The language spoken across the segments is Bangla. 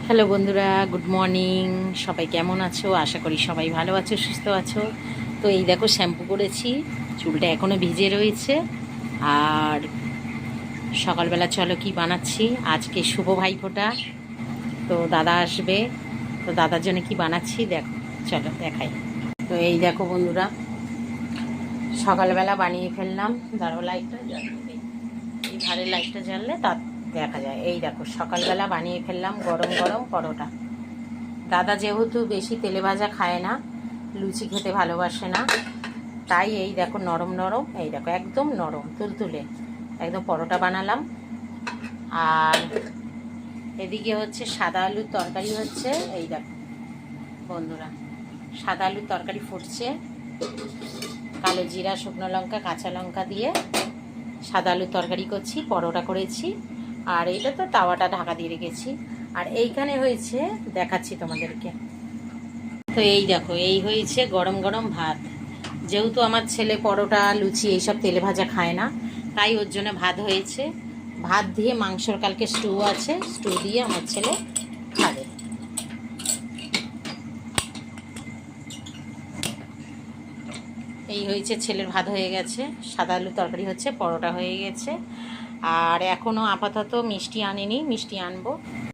হ্যালো বন্ধুরা, গুড মর্নিং। সবাই কেমন আছো? আশা করি সবাই ভালো আছো, সুস্থ আছো। তো এই দেখো, শ্যাম্পু করেছি, চুলটা এখনও ভিজে রয়েছে। আর সকালবেলা চলো কি বানাচ্ছি। আজকে শুভ ভাইফোঁটা, তো দাদা আসবে, তো দাদার জন্য কি বানাচ্ছি দেখো, চলো দেখাই। তো এই দেখো বন্ধুরা, সকালবেলা বানিয়ে ফেললাম। দাঁড়াও, লাইটটা জ্বালিয়ে, এই ধারে লাইটটা জ্বাললে তা দেখা যায়। এই দেখো, সকালবেলা বানিয়ে ফেললাম গরম গরম পরোটা। দাদা যেহেতু বেশি তেলে ভাজা খায় না, লুচি খেতে ভালোবাসে না, তাই এই দেখো নরম নরম, এই দেখো একদম নরম তুলতুলে একদম পরোটা বানালাম। আর এদিকে হচ্ছে সাদা আলুর তরকারি হচ্ছে। এই দেখো বন্ধুরা, সাদা আলুর তরকারি ফুটছে, কালো জিরা, শুকনো লঙ্কা, কাঁচা লঙ্কা দিয়ে সাদা আলুর তরকারি করছি, পরোটা করেছি। আর এইটা তো তাওয়াটা ঢাকা দিয়ে রেখেছি। আর এইখানে হয়েছে, দেখাচ্ছি তোমাদেরকে। তো এই দেখো, এই হয়েছে গরম গরম ভাত। যেহেতু আমার ছেলে পরোটা, লুচি এইসব তেলে ভাজা খায় না, তাই ওর জন্য ভাত হয়েছে। ভাত দিয়ে মাংসর কালকে স্টু আছে, স্টু দিয়ে আমার ছেলে খাবে। এই হয়েছে, ছেলের ভাত হয়ে গেছে, সাদা আলু তরকারি হচ্ছে, পরোটা হয়ে গেছে। আর এখনও আপাতত মিষ্টি আনেনি, মিষ্টি আনবো।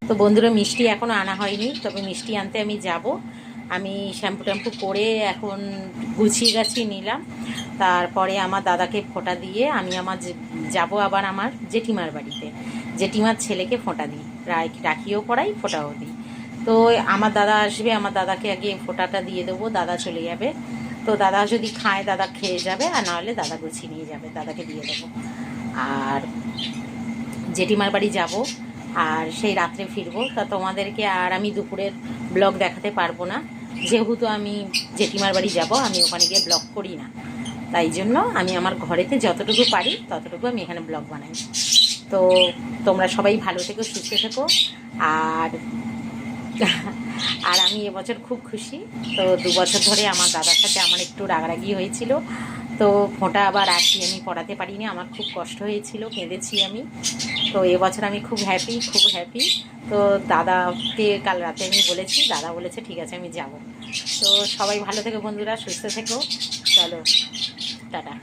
তো বন্ধুরা, মিষ্টি এখনও আনা হয়নি, তবে মিষ্টি আনতে আমি যাব। আমি শ্যাম্পু ট্যাম্পু করে এখন গুছিয়ে গাছিয়ে নিলাম। তারপরে আমার দাদাকে ফোঁটা দিয়ে আমি যাব আবার আমার জেঠিমার বাড়িতে। জেঠিমার ছেলেকে ফোঁটা দিই, রাখিও পড়াই, ফোঁটাও দিই। তো আমার দাদা আসবে, আমার দাদাকে আগে ফোঁটাটা দিয়ে দেবো, দাদা চলে যাবে। তো দাদা যদি খায় দাদা খেয়ে যাবে, আর নাহলে দাদা গুছিয়ে নিয়ে যাবে, দাদাকে দিয়ে দেবো। আর জেঠিমার বাড়ি যাব, আর সেই রাত্রে ফিরবো। তা তোমাদেরকে আর আমি দুপুরের ব্লগ দেখাতে পারবো না, যেহেতু আমি জেঠিমার বাড়ি যাব, আমি ওখানে গিয়ে ব্লগ করি না। তাই জন্য আমি আমার ঘরেতে যতটুকু পারি ততটুকু আমি এখানে ব্লগ বানাই। তো তোমরা সবাই ভালো থেকো, সুস্থ থেকো। আর আর আমি এবছর খুব খুশি। তো 2 বছর ধরে আমার দাদার সাথে আমার একটু রাগারাগি হয়েছিল, তো ফোঁটা আবার আমি পড়াতে পারিনি, আমার খুব কষ্ট হয়েছিল, কেঁদেছি আমি। তো এবছর আমি খুব হ্যাপি, খুব হ্যাপি। তো দাদাকে কাল রাতে আমি বলেছি, দাদা বলেছে ঠিক আছে আমি যাব। তো সবাই ভালো থেকো বন্ধুরা, সুস্থ থেকো, চলো টাটা।